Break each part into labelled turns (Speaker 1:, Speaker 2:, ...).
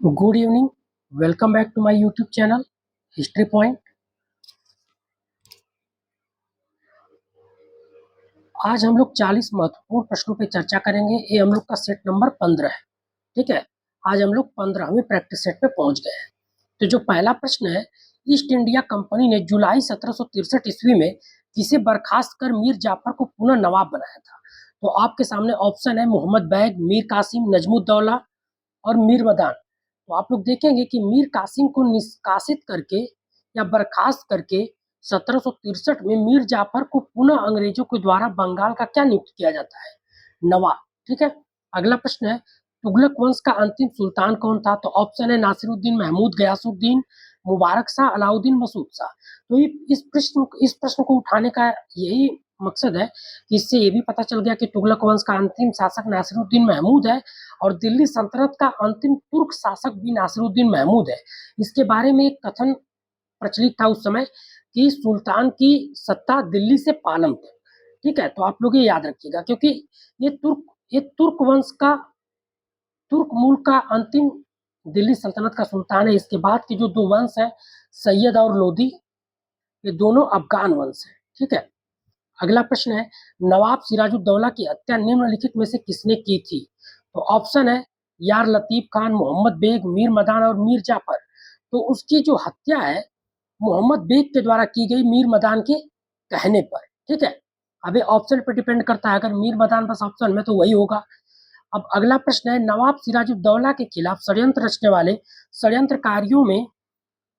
Speaker 1: Good evening, welcome back to my YouTube channel history point. आज हम लोग 40 महत्वपूर्ण प्रश्नों पे चर्चा करेंगे। ये हम लोग का सेट नंबर 15 है। ठीक है, आज हम लोग 15वें प्रैक्टिस सेट पे पहुंच गए हैं। तो जो पहला प्रश्न है, ईस्ट इंडिया कंपनी ने जुलाई 1763 ईस्वी में किसे बर्खास्त कर मीर जाफर को पुनः नवाब बनाया था? तो आपके सामने ऑप्शन है मोहम्मद बैग, मीर कासिम, नजमुद्दौला और मीर मदान। तो आप लोग देखेंगे कि मीर कासिम को निष्कासित करके या बर्खास्त करके 1763 में मीर जाफर को पुनः अंग्रेजों के द्वारा बंगाल का क्या नियुक्त किया जाता है? नवाब। ठीक है, अगला प्रश्न है, तुगलक वंश का अंतिम सुल्तान कौन था? तो ऑप्शन है नासिरुद्दीन, महमूद, गयासुद्दीन, मुबारक शाह, अलाउद्दीन, मसूद शाह। तो इस प्रश्न को उठाने का यही मकसद है कि इससे ये भी पता चल गया कि तुगलक वंश का अंतिम शासक नासिरुद्दीन महमूद है और दिल्ली सल्तनत का अंतिम तुर्क शासक भी नासिरुद्दीन महमूद है। इसके बारे में एक कथन प्रचलित था उस समय कि सुल्तान की सत्ता दिल्ली से पालम तक। ठीक है, तो आप लोग ये याद रखिएगा क्योंकि ये तुर्क वंश का, तुर्क मूल का अंतिम दिल्ली सल्तनत का सुल्तान है। इसके बाद के जो दो वंश है, सैयद और लोदी, ये दोनों अफगान वंश है। ठीक है, अगला प्रश्न है, नवाब सिराजुद्दौला की हत्या निम्नलिखित में से किसने की थी? तो ऑप्शन है यार लतीफ खान, मोहम्मद बेग, मीर मदान और मीर जाफर। तो उसकी जो हत्या है मोहम्मद बेग के द्वारा की गई मीर मदान के कहने पर। ठीक है, अब ये ऑप्शन पर डिपेंड करता है, अगर मीर मदान बस ऑप्शन में तो वही होगा। अब अगला प्रश्न है, नवाब सिराजुद्दौला के खिलाफ षड्यंत्र रचने वाले षड्यंत्रकारियों में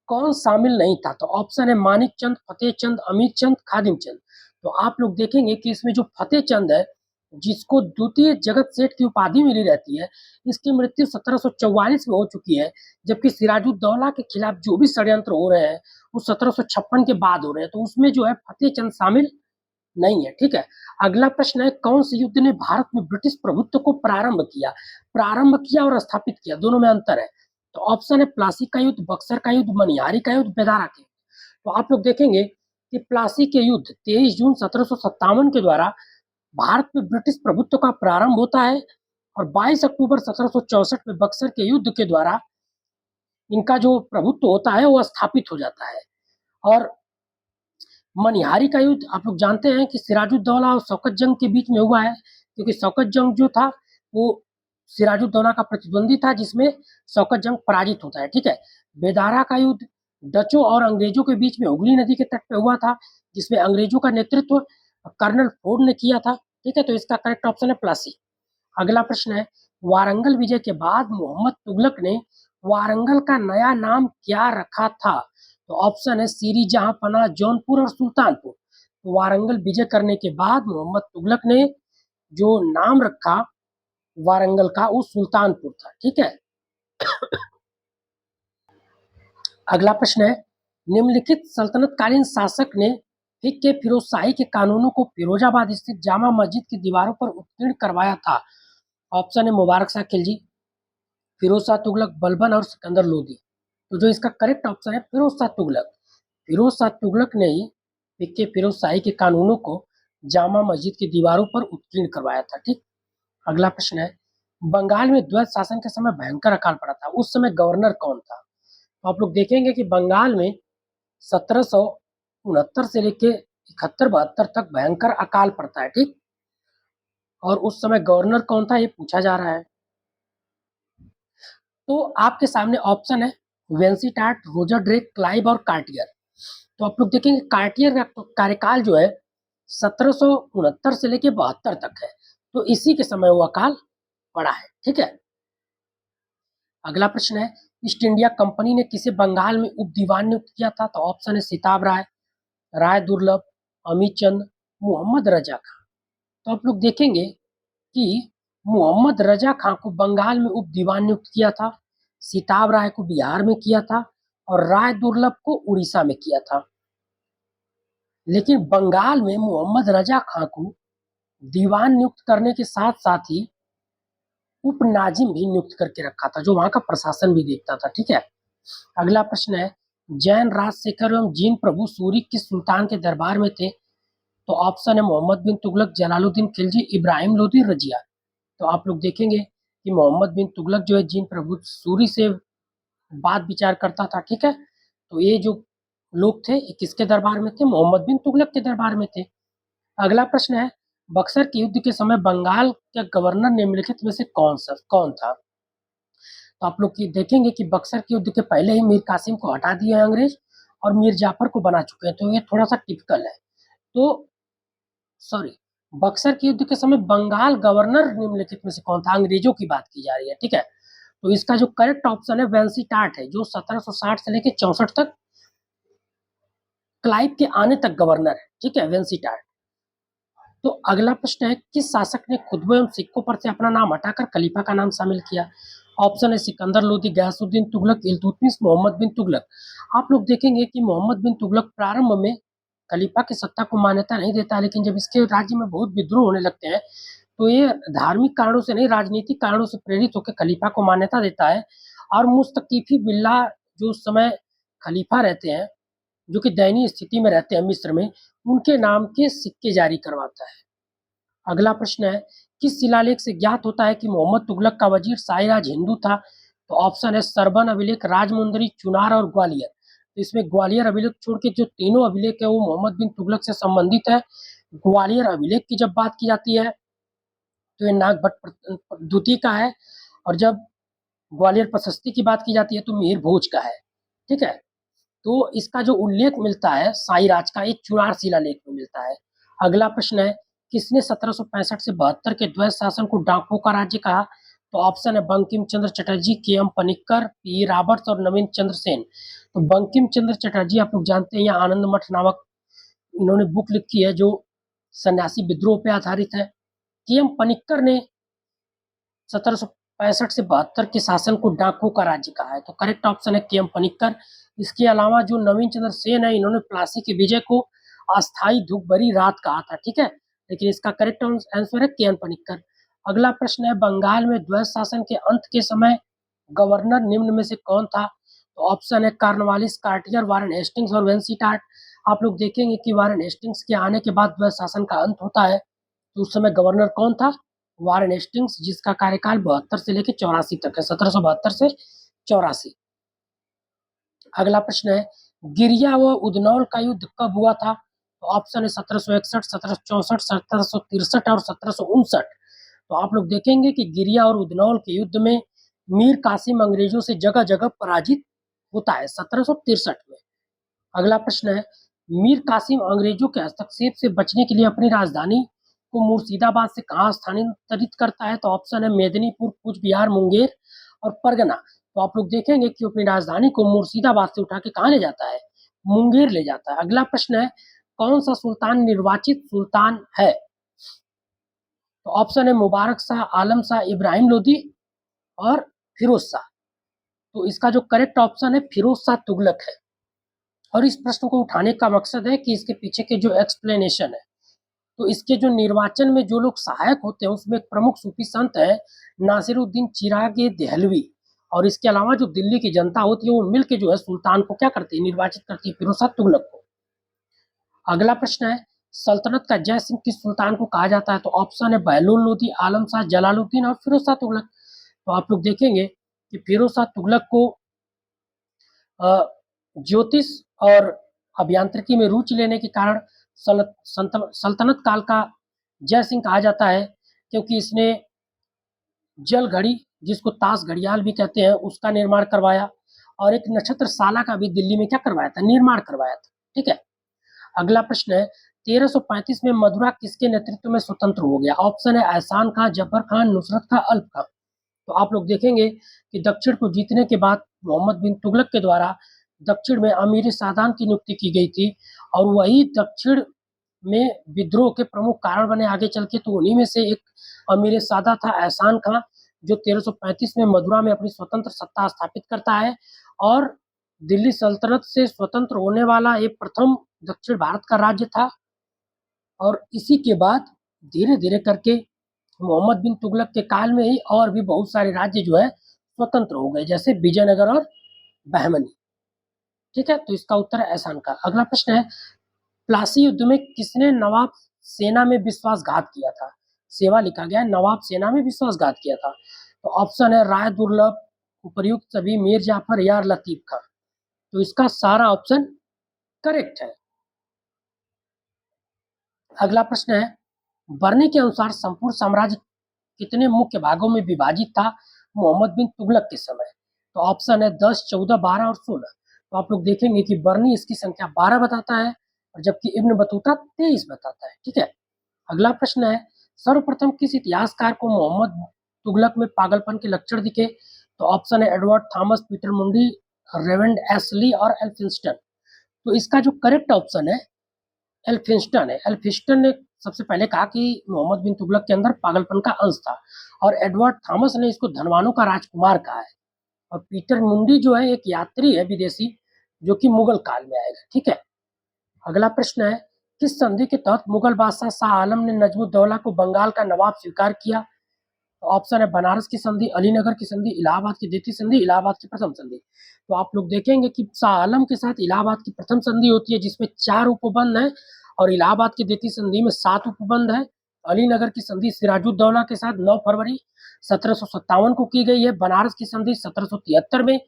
Speaker 1: कौन शामिल नहीं था? तो ऑप्शन है मानिक चंद, फतेह चंद, अमित चंद, खादिम चंद। तो आप लोग देखेंगे कि इसमें जो फतेह चंद है, जिसको द्वितीय जगत सेठ की उपाधि मिली रहती है, इसकी मृत्यु 1744 में हो चुकी है। जबकि सिराजुद्दौला के खिलाफ जो भी षड्यंत्र हो रहे हैं वो 1756 के बाद हो रहे हैं, तो उसमें जो है फतेह चंद शामिल नहीं है। ठीक है, अगला प्रश्न है, कौन से युद्ध ने भारत में ब्रिटिश प्रभुत्व को प्रारंभ किया और स्थापित किया? दोनों में अंतर है। तो ऑप्शन है प्लासी का युद्ध, बक्सर का युद्ध, मनिहारी का युद्ध, बेदारा का युद्ध। तो आप लोग देखेंगे कि प्लासी के युद्ध 23 जून 1757 के द्वारा भारत में ब्रिटिश प्रभुत्व का प्रारंभ होता है और 22 अक्टूबर 1764 में बक्सर के युद्ध के द्वारा इनका जो प्रभुत्व होता है वो स्थापित हो जाता है। और मनिहारी का युद्ध आप लोग जानते हैं कि सिराजुद्दौला और शौकत जंग के बीच में हुआ है, क्योंकि शौकत जंग जो था वो सिराजुद्दौला का प्रतिद्वंदी था, जिसमें शौकत जंग पराजित होता है। ठीक है, बेदारा का युद्ध डचों और अंग्रेजों के बीच में हुगली नदी के तट पे हुआ था, जिसमें अंग्रेजों का नेतृत्व कर्नल फोर्ड ने किया था। ठीक है, तो इसका करेक्ट ऑप्शन है प्लासी। अगला प्रश्न है, वारंगल विजय के बाद मोहम्मद तुगलक ने वारंगल का नया नाम क्या रखा था? तो ऑप्शन है सीरी जहांपना, जौनपुर और सुल्तानपुर। तो वारंगल विजय करने के बाद मोहम्मद तुगलक ने जो नाम रखा वारंगल का वो सुल्तानपुर था। ठीक है, अगला प्रश्न है, निम्नलिखित सल्तनतकालीन शासक ने फिक्के फिरोजशाही के कानूनों को फिरोजाबाद स्थित जामा मस्जिद की दीवारों पर उत्कीर्ण करवाया था? ऑप्शन है मुबारक शाह खिलजी, फिरोज शाह तुगलक, बलबन और सिकंदर लोदी। तो जो इसका करेक्ट ऑप्शन है फिरोज शाह तुगलक। फिरोज शाह तुगलक ने ही फिक्के फिरोजशाही के कानूनों को जामा मस्जिद की दीवारों पर उत्कीर्ण करवाया था। ठीक, अगला प्रश्न है, बंगाल में द्वैत शासन के समय भयंकर अकाल पड़ा था, उस समय गवर्नर कौन था? तो आप लोग देखेंगे कि बंगाल में 1769 से लेके 71-72 तक भयंकर अकाल पड़ता है। ठीक, और उस समय गवर्नर कौन था ये पूछा जा रहा है। तो आपके सामने ऑप्शन है वेंसीटाट, रोजर ड्रेक, क्लाइव और कार्टियर। तो आप लोग देखेंगे कार्टियर का कार्यकाल जो है 1769 से लेके 72 तक है, तो इसी के समय वो अकाल पड़ा है। ठीक है, अगला प्रश्न है, ईस्ट इंडिया कंपनी ने किसे बंगाल में उप दीवान नियुक्त किया था? तो ऑप्शन है सिताब राय, राय दुर्लभ, अमित चंद, मोहम्मद रजा खां। तो आप लोग देखेंगे कि मोहम्मद रजा खां को बंगाल में उप दीवान नियुक्त किया था, सिताब राय को बिहार में किया था और राय दुर्लभ को उड़ीसा में किया था। लेकिन बंगाल में मोहम्मद रजा खां को दीवान नियुक्त करने के साथ साथ ही उप नाजिम भी नियुक्त करके रखा था, जो वहां का प्रशासन भी देखता था। ठीक है, अगला प्रश्न है, जैन राजशेखर एवं जीन प्रभु सूरी किस सुल्तान के दरबार में थे? तो ऑप्शन है मोहम्मद बिन तुगलक, जलालुद्दीन खिलजी, इब्राहिम लोदी, रजिया। तो आप लोग देखेंगे कि मोहम्मद बिन तुगलक जो है जीन प्रभु सूरी से बात विचार करता था, ठीक है। तो ये जो लोग थे ये किसके दरबार में थे? मोहम्मद बिन तुगलक के दरबार में थे। अगला प्रश्न है, बक्सर के युद्ध के समय बंगाल के गवर्नर निम्नलिखित में से कौन था? तो आप लोग देखेंगे कि बक्सर के युद्ध के पहले ही मीर कासिम को हटा दिया है अंग्रेज और मीर जाफर को बना चुके हैं, तो ये थोड़ा सा टिपिकल है। तो सॉरी, बक्सर के युद्ध के समय बंगाल गवर्नर निम्नलिखित में से कौन था? अंग्रेजों की बात की जा रही है, ठीक है। तो इसका जो करेक्ट ऑप्शन है वेंसीटाट है, जो 1760 से लेकर 64 तक क्लाइव के आने तक गवर्नर है, ठीक है, वेंसीटाट। तो अगला प्रश्न है, किस शासक ने खुतबे एवं सिक्कों पर से अपना नाम हटाकर खलीफा का नाम शामिल किया? ऑप्शन है सिकंदर लोदी, गयासुद्दीन तुगलक, इल्तुतमिश, मोहम्मद बिन तुगलक। आप लोग देखेंगे कि मोहम्मद बिन तुगलक प्रारंभ में खलीफा की सत्ता को मान्यता नहीं देता, लेकिन जब इसके राज्य में बहुत विद्रोह होने लगते हैं तो ये धार्मिक कारणों से नहीं, राजनीतिक कारणों से प्रेरित होकर खलीफा को मान्यता देता है। और मुस्तकीफी बिल्ला जो उस समय खलीफा रहते हैं, जो कि दयनीय स्थिति में रहते हैं मिस्र में, उनके नाम के सिक्के जारी करवाता है। अगला प्रश्न है, किस शिलालेख से ज्ञात होता है कि मोहम्मद तुगलक का वजीर शाहिराज हिंदू था? तो ऑप्शन है सरबन अभिलेख, राजमुंदरी, चुनार और ग्वालियर। तो इसमें ग्वालियर अभिलेख छोड़ के जो तीनों अभिलेख है वो मोहम्मद बिन तुगलक से संबंधित है। ग्वालियर अभिलेख की जब बात की जाती है तो ये नागभट्ट द्वितीय का है, और जब ग्वालियर प्रशस्ति की बात की जाती है तो मिहिर भोज का है, ठीक है। तो इसका जो उल्लेख मिलता है साईराज का एक चुनार शिलालेख में मिलता है। अगला प्रश्न है, किसने 1765 से 72 के द्वैत शासन को डाकुओं का राज्य कहा? तो ऑप्शन है बंकिम चंद्र चटर्जी, के एम पनिक्कर, पी रॉबर्ट्स और नवीन चंद्र सेन। तो बंकिम चंद्र चटर्जी आप लोग जानते हैं, यहाँ आनंद मठ नामक इन्होंने बुक लिखी है जो सन्यासी विद्रोह पे आधारित है। के एम पनिक्कर ने 1765 से 72 के शासन को डाकुओं का राज्य कहा है, तो करेक्ट ऑप्शन है के एम पनिक्कर। इसके अलावा जो नवीन चंद्र सेन है, इन्होंने प्लासी के विजय को अस्थाई धूपभरी रात कहा था, ठीक है, लेकिन इसका करेक्ट आंसर है के एन पनिक्कर। अगला प्रश्न है, बंगाल में द्वैत शासन के अंत के समय गवर्नर निम्न में से कौन था? तो ऑप्शन है कार्नवालिस, कार्टियर, वारेन हेस्टिंग्स और वेंसीटाट। आप लोग देखेंगे कि वारेन हेस्टिंग्स के आने के बाद द्वैत शासन का अंत होता है, तो उस समय गवर्नर कौन था? वारेन हेस्टिंग्स, जिसका कार्यकाल 72 से लेकर 84 तक है, 1772 से 84। अगला प्रश्न है, गिरिया व उदनौल का युद्ध कब हुआ था? तो ऑप्शन है 1761, 1764, 1763 और 1759। तो आप लोग देखेंगे कि गिरिया और उदनौल के युद्ध में मीर कासिम अंग्रेजों से जगह जगह पराजित होता है 1763 में। अगला प्रश्न है, मीर कासिम अंग्रेजों के हस्तक्षेप से बचने के लिए अपनी राजधानी को मुर्शिदाबाद से कहाँ स्थानांतरित करता है? तो ऑप्शन है मेदिनीपुर, कूच बिहार, मुंगेर और परगना। तो आप लोग देखेंगे कि अपनी राजधानी को मुर्शिदाबाद से उठा के कहाँ ले जाता है? मुंगेर ले जाता है। अगला प्रश्न है, कौन सा सुल्तान निर्वाचित सुल्तान है? तो ऑप्शन है मुबारक शाह, आलम शाह, इब्राहिम लोदी और फिरोज शाह। तो इसका जो करेक्ट ऑप्शन है फिरोज शाह तुगलक है। और इस प्रश्न को उठाने का मकसद है कि इसके पीछे के जो एक्सप्लेनेशन है, तो इसके जो निर्वाचन में जो लोग सहायक होते हैं उसमें एक प्रमुख सूफी संत है नासिरुद्दीन चिराग देहलवी, और इसके अलावा जो दिल्ली की जनता होती है वो मिलके जो है सुल्तान को क्या करती है? निर्वाचित करती है, फिरोज शाह तुगलक को। अगला प्रश्न है, सल्तनत का जय सिंह किस सुल्तान को कहा जाता है? तो ऑप्शन है बहलुल लोदी, आलम शाह, जलालुद्दीन और फिरोज शाह तुगलक। तो आप लोग देखेंगे कि फिरोज शाह तुगलक को ज्योतिष और अभियांत्रिकी में रुचि लेने के कारण सल्तनत काल का जय सिंह कहा जाता है, क्योंकि इसने जल घड़ी, जिसको ताश घड़ियाल भी कहते हैं, उसका निर्माण करवाया, और एक नक्षत्रशाला का भी दिल्ली में क्या करवाया था? निर्माण करवाया था, ठीक है। अगला प्रश्न है, 1335 में मदुरा किसके नेतृत्व में स्वतंत्र हो गया? ऑप्शन है एहसान खान, जफर खान, नुसरत खान, अल्प खान। तो आप लोग देखेंगे कि दक्षिण को जीतने के बाद मोहम्मद बिन तुगलक के द्वारा दक्षिण में अमीर सादान की नियुक्ति की गई थी, और वही दक्षिण में विद्रोह के प्रमुख कारण बने आगे चल के। तो उन्हीं में से एक अमीर सादा था एहसान खां, जो 1335 में मदुरा में अपनी स्वतंत्र सत्ता स्थापित करता है, और दिल्ली सल्तनत से स्वतंत्र होने वाला ये प्रथम दक्षिण भारत का राज्य था। और इसी के बाद धीरे धीरे करके मोहम्मद बिन तुगलक के काल में ही और भी बहुत सारे राज्य जो है स्वतंत्र हो गए, जैसे विजयनगर और बहमनी, ठीक है। तो इसका उत्तर है एहसान खां। अगला प्रश्न है, प्लासी युद्ध में किसने नवाब सेना में विश्वासघात किया था? सेवा लिखा गया है, नवाब सेना में विश्वासघात किया था। तो ऑप्शन है राय दुर्लभ, उपर्युक्त सभी मीर जाफर यार लतीफ खां। तो इसका सारा ऑप्शन करेक्ट है। अगला प्रश्न है, बर्नी के अनुसार संपूर्ण साम्राज्य कितने मुख्य भागों में विभाजित था मोहम्मद बिन तुगलक के समय? तो ऑप्शन है 10, 14, 12 और 16। तो आप लोग देखेंगे कि बर्नी इसकी संख्या 12 बताता है और जबकि इब्न बतूता 23 बताता है। ठीक है। अगला प्रश्न है, सर्वप्रथम किस इतिहासकार को मोहम्मद तुगलक में पागलपन के लक्षण दिखे? तो ऑप्शन है एडवर्ड थॉमस, पीटर मुंडी, रेवेंड एसली और एल्फिंस्टन। तो इसका जो करेक्ट ऑप्शन है एल्फिंस्टन है। एल्फिंस्टन ने सबसे पहले कहा कि मोहम्मद बिन तुगलक के अंदर पागलपन का अंश था और एडवर्ड थॉमस ने इसको धनवानों का राजकुमार कहा है। और पीटर मुंडी जो है एक यात्री है विदेशी जो कि मुगल काल में आएगा। ठीक है। अगला प्रश्न है, किस संधि के तहत मुगल बादशाह शाह आलम ने नजमुद्दौला को बंगाल का नवाब स्वीकार किया? तो ऑप्शन है बनारस की संधि, अलीनगर की संधि, इलाहाबाद की द्वितीय संधि, इलाहाबाद की प्रथम संधि। तो आप लोग देखेंगे कि शाह आलम के साथ इलाहाबाद की प्रथम संधि होती है जिसमें 4 उपबंध है और इलाहाबाद की द्वितीय संधि में 7 उपबंध है। अलीनगर की संधि सिराजुद्दौला के साथ 9 फरवरी 1757 को की गई है। बनारस की संधि 1773 में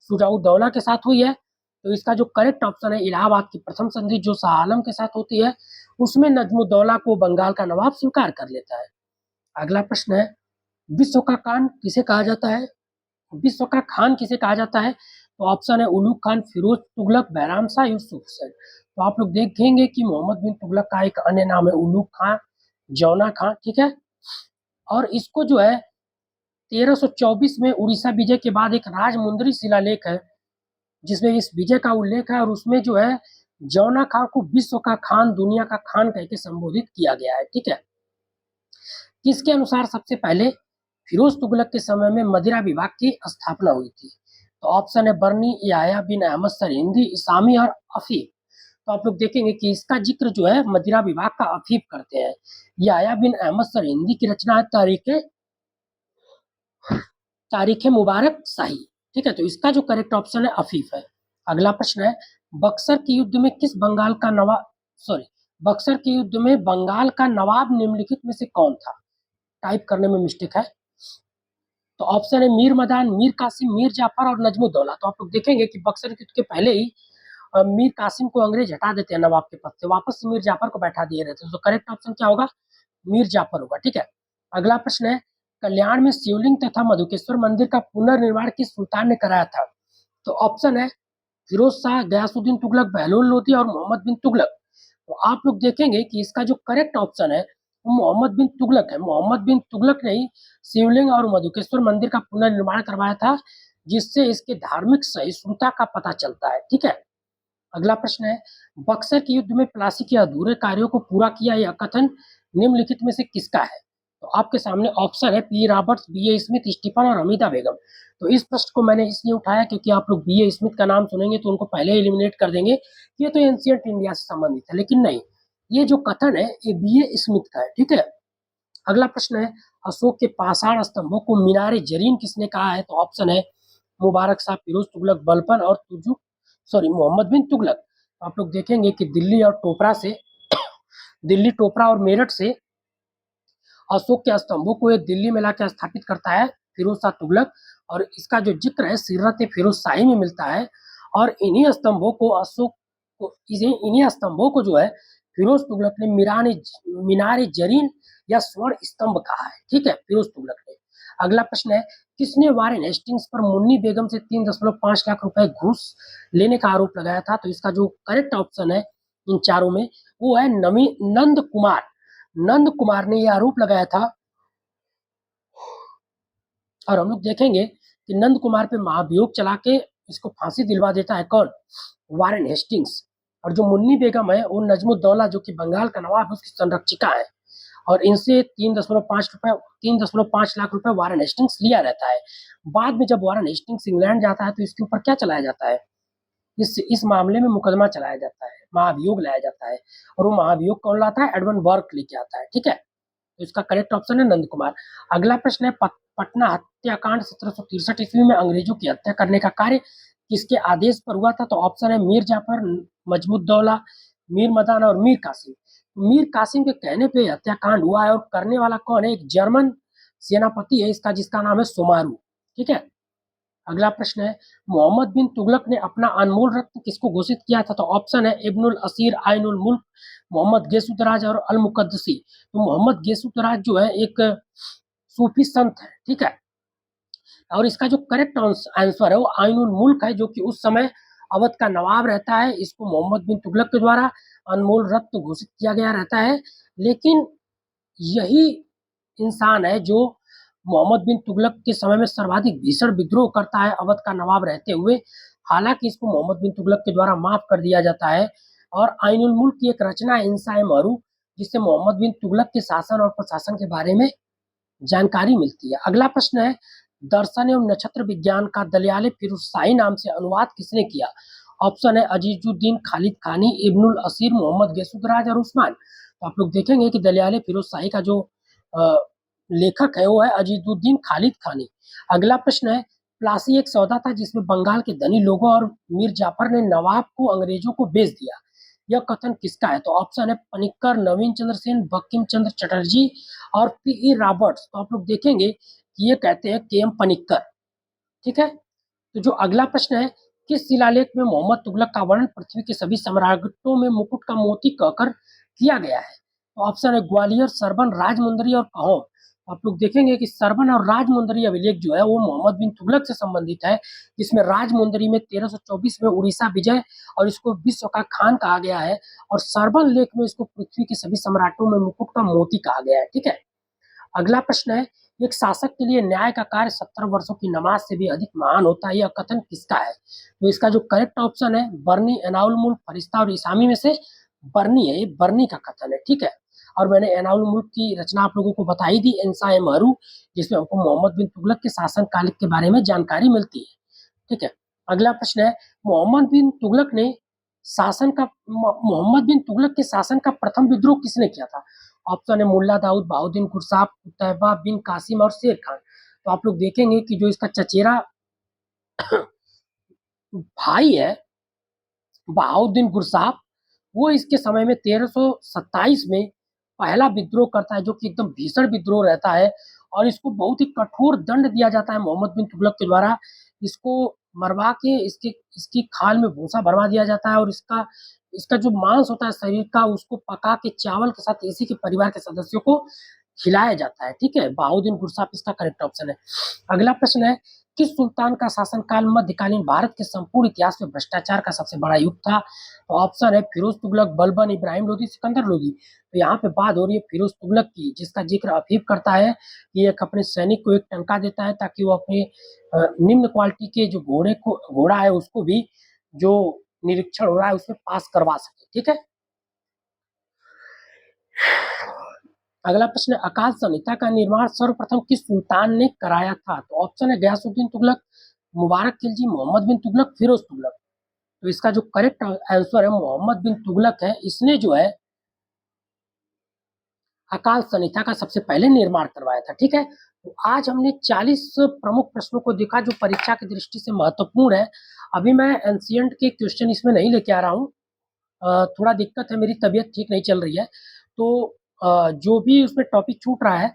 Speaker 1: शुजाउद्दौला के साथ हुई है। तो इसका जो करेक्ट ऑप्शन है इलाहाबाद की प्रथम संधि जो शाह आलम के साथ होती है उसमें नजमुद्दौला को बंगाल का नवाब स्वीकार कर लेता है। अगला प्रश्न है, विश्व का खान किसे कहा जाता है? विश्व का खान किसे कहा जाता है? तो ऑप्शन है उलूग खान, फिरोज तुगलक, बहराम शाह, यूसुफ हुसैन। तो आप लोग देखेंगे कि मोहम्मद बिन तुगलक का एक अन्य नाम है उलूग खान, जौना खान। ठीक है। और इसको जो है 1324 में उड़ीसा विजय के बाद एक राजमुंदरी शिलालेख है जिसमें इस विजय का उल्लेख है और उसमें जो है जौना खान को विश्व का खान, दुनिया का खान कह के संबोधित किया गया है। ठीक है। किसके अनुसार सबसे पहले फिरोज तुगलक के समय में मदिरा विभाग की स्थापना हुई थी? तो ऑप्शन है बर्नी, याया बिन अहमद सरहिंदी, इसामी और अफीफ। तो आप लोग देखेंगे कि इसका जिक्र जो है मदिरा विभाग का अफीफ करते हैं। याया बिन अहमद सरहिंदी की रचना है तारीख मुबारक शाही। ठीक है। तो इसका जो करेक्ट ऑप्शन है अफीफ है। अगला प्रश्न है, बक्सर के युद्ध में किस बंगाल का नवाब बक्सर के युद्ध में बंगाल का नवाब निम्नलिखित में से कौन था? टाइप करने में मिस्टेक है। तो ऑप्शन है मीर मदान, मीर कासिम, मीर जाफर और नजमुद्दौला। तो आप लोग देखेंगे कि बक्सर युद्ध के पहले ही मीर कासिम को अंग्रेज हटा देते हैं नवाब के पद से, वापस से मीर जाफर को बैठा दिए रहते हैं। तो करेक्ट ऑप्शन क्या होगा? मीर जाफर होगा। ठीक है। अगला प्रश्न है, कल्याण में शिवलिंग तथा मधुकेश्वर मंदिर का पुनर्निर्माण किस सुल्तान ने कराया था? तो ऑप्शन है फिरोज शाह, गयासुद्दीन तुगलक, बहलोल लोदी और मोहम्मद बिन तुगलक। तो आप लोग देखेंगे कि इसका जो करेक्ट ऑप्शन है वो मोहम्मद बिन तुगलक है। मोहम्मद बिन तुगलक ने ही शिवलिंग और मधुकेश्वर मंदिर का पुनर्निर्माण करवाया था जिससे इसके धार्मिक सहिष्णुता का पता चलता है। ठीक है। अगला प्रश्न है, बक्सर के युद्ध में प्लासी के अधूरे कार्यों को पूरा किया यह कथन निम्नलिखित में से किसका है? तो आपके सामने ऑप्शन है P Roberts, B A Smith, Stephen और हमीदा बेगम। तो इस प्रश्न को मैंने इसलिए उठाया क्योंकि आप लोग बी ए स्मिथ का नाम सुनेंगे तो उनको पहले एलिमिनेट कर देंगे, ये तो एंशियंट इंडिया से संबंधित है, लेकिन नहीं, ये जो कथन है ये बी ए स्मिथ का है। ठीक है। अगला प्रश्न है, अशोक के पाषाण स्तंभों को मीनारे जरीन किसने कहा है? तो ऑप्शन है मुबारक शाह, फिरोज तुगलक, बलपन और मोहम्मद बिन तुगलक। तो आप लोग देखेंगे कि दिल्ली, टोपरा और मेरठ से अशोक के स्तंभों को ये दिल्ली में लाकर स्थापित करता है फिरोज शाह तुगलक और इसका जो जिक्र है सीरत फिरोज शाही में मिलता है। और इन्हीं स्तंभों को जो है फिरोज तुगलक ने मीनार जरीन या स्वर्ण स्तंभ कहा है। ठीक है, फिरोज तुगलक ने। अगला प्रश्न है, किसने वारेन हेस्टिंग्स पर मुन्नी बेगम से 3.5 लाख रुपए घूस लेने का आरोप लगाया था? तो इसका जो करेक्ट ऑप्शन है इन चारों में वो है नंद कुमार ने यह आरोप लगाया था। और हम लोग देखेंगे कि नंद कुमार पे महाभियोग चला के इसको फांसी दिलवा देता है कौन? Warren Hastings. और जो मुन्नी बेगम है वो नजमुद्दौला जो कि बंगाल का नवाब है उसकी संरक्षिका है और इनसे 3.5 लाख रुपए वारेन हेस्टिंग्स लिया रहता है। बाद में जब वारेन हेस्टिंग्स इंग्लैंड जाता है तो इसके ऊपर क्या चलाया जाता है? इस मामले में मुकदमा चलाया जाता है, महाभियोग लाया जाता है और वो महाभियोग कौन लाता है? एडवन बर्क लेके आता है। ठीक है। तो इसका करेक्ट ऑप्शन है नंद कुमार। अगला प्रश्न है, पटना हत्याकांड 1763 ईस्वी में अंग्रेजों की हत्या करने का कार्य किसके आदेश पर हुआ था? तो ऑप्शन है मीर जाफर, मजमुद्दौला, मीर मदान और मीर कासिम। मीर कासिम के कहने पे हत्याकांड हुआ है और करने वाला कौन है? एक जर्मन सेनापति है इसका जिसका नाम है सोमारू। ठीक है। अगला प्रश्न है, मोहम्मद बिन तुगलक ने अपना अनमोल रत्न किसको घोषित किया था? तो ऑप्शन है इब्नुल असीर, आइनुल मुल्क, मोहम्मद गेसुतराज और अल मुकद्दसी। तो मोहम्मद गेसुतराज जो है एक सूफी संत है, ठीक है, और इसका जो करेक्ट आंसर है वो आइनुल मुल्क है, जो कि उस समय अवध का नवाब रहता है। इसको मोहम्मद बिन तुगलक के द्वारा अनमोल रत्न घोषित किया गया रहता है। लेकिन यही इंसान है जो मोहम्मद बिन तुगलक के समय में सर्वाधिक भीषण विद्रोह करता है अवध का नवाब रहते हुए। हालांकि इसको मोहम्मद बिन तुगलक के द्वारा माफ कर दिया जाता है। और आइनुल मुल्क की एक रचना है इंसाए महरू, जिससे मोहम्मद बिन तुगलक के शासन और प्रशासन के बारे में जानकारी मिलती है। अगला प्रश्न है, दर्शन एवं नक्षत्र विज्ञान का दलियाले फिरोज शाही नाम से अनुवाद किसने किया? ऑप्शन है अजीजुद्दीन खालिद खानी, इब्नुल असीर, मोहम्मद गेसुदराज और उस्मान। तो आप लोग देखेंगे कि दलियाले फिरोज शाही का जो लेखक है वो है अजीजुद्दीन खालिद खानी। अगला प्रश्न है, प्लासी एक सौदा था जिसमें बंगाल के धनी लोगों और मीर जाफर ने नवाब को अंग्रेजों को बेच दिया, यह कथन किसका है? तो ऑप्शन है पनिक्कर, नवीन चंद्र सेन, बंकिम चंद्र चटर्जी और पी रॉबर्ट्स। तो आप लोग देखेंगे कि ये कहते हैं के एम पनिक्कर, ठीक है। तो जो अगला प्रश्न है, किस शिलालेख में मोहम्मद तुगलक का वर्णन पृथ्वी के सभी सम्राटों में मुकुट का मोती कहकर किया गया है? तो ऑप्शन है ग्वालियर, सरबन, राजमुंदरी और कहोम। आप लोग देखेंगे कि सरबन और राजमुंदरी अभिलेख जो है वो मोहम्मद बिन तुगलक से संबंधित है, जिसमें राजमुंदरी में 1324 में उड़ीसा विजय और इसको विश्व का खान कहा गया है, और सरबन लेख में इसको पृथ्वी के सभी सम्राटों में मुकुट का मोती कहा गया है, ठीक है। अगला प्रश्न है, एक शासक के लिए न्याय का कार्य 70 वर्षों की नमाज से भी अधिक महान होता है, यह कथन किसका है? तो इसका जो करेक्ट ऑप्शन है बर्नी, एनाउल मुल्क, फरिश्ता और इसामी में से बर्नी है, ये बर्नी का कथन है, ठीक है। और मैंने एनाउल मुल्क की रचना आप लोगों को बताई थी, इंसाए महरू, जिसमें हमको मोहम्मद बिन तुगलक के शासन काल के बारे में जानकारी मिलती है, ठीक है। अगला प्रश्न है, मोहम्मद बिन तुगलक ने शासन का मोहम्मद बिन तुगलक के शासन का प्रथम विद्रोह किसने किया था? ऑप्शन है मुल्ला दाऊद, बहाउद्दीन गुरसाब, कुतैबा बिन कासिम और शेर खान। तो आप लोग देखेंगे कि जो इसका चचेरा भाई है बहाउद्दीन गुरसाब, वो इसके समय में 1327 में पहला विद्रोह करता है, जो कि एकदम भीषण विद्रोह रहता है, और इसको बहुत ही कठोर दंड दिया जाता है मोहम्मद बिन तुगलक के द्वारा। इसको मरवा के इसकी इसकी खाल में भूसा भरवा दिया जाता है, और इसका इसका जो मांस होता है शरीर का, उसको पका के चावल के साथ इसी के परिवार के सदस्यों को खिलाया जाता है, ठीक है। बहाउद्दीन गुरसाब इसका करेक्ट ऑप्शन है। अगला प्रश्न है, किस सुल्तान का शासनकाल मध्यकालीन भारत के संपूर्ण इतिहास में भ्रष्टाचार का सबसे बड़ा युग था? तो ऑप्शन है फिरोज तुगलक, बलबन, इब्राहिम लोदी, सिकंदर लोदी। तो यहाँ पे बात हो रही है फिरोज तुगलक की, जिसका जिक्र अफीफ करता है कि एक अपने सैनिक को एक टंका देता है ताकि वो अपने निम्न क्वालिटी के जो घोड़ा है उसको भी जो निरीक्षण हो रहा है उसमें पास करवा सके, ठीक है। अगला प्रश्न है, अकाल संहिता का निर्माण सर्वप्रथम किस सुल्तान ने कराया था? तो ऑप्शन है गयासुद्दीन तुगलक, मुबारक खिलजी, मोहम्मद बिन तुगलक, फिरोज तुगलक। तो इसका जो करेक्ट आंसर है मोहम्मद बिन तुगलक है। इसने जो है अकाल संहिता का सबसे पहले निर्माण करवाया था, ठीक है। तो आज हमने 40 प्रमुख प्रश्नों को देखा जो परीक्षा की दृष्टि से महत्वपूर्ण है। अभी मैं एंशिएंट के क्वेश्चन इसमें नहीं लेके आ रहा हूँ, थोड़ा दिक्कत है, मेरी तबीयत ठीक नहीं चल रही है, तो जो भी उसमें टॉपिक छूट रहा है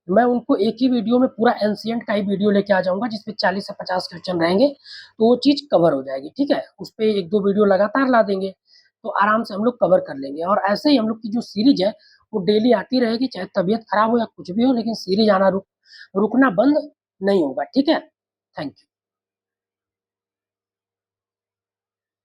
Speaker 1: मैं उनको एक ही वीडियो में पूरा एंशिएंट का ही वीडियो लेके आ जाऊंगा, जिसमें 40 से 50 क्वेश्चन रहेंगे, तो वो चीज कवर हो जाएगी, ठीक है। उस पर एक दो वीडियो लगातार ला देंगे तो आराम से हम लोग कवर कर लेंगे। और ऐसे ही हम लोग की जो सीरीज है वो डेली आती रहेगी, चाहे तबीयत खराब हो या कुछ भी हो, लेकिन सीरीज आना रुकना बंद नहीं होगा, ठीक है। Thank you.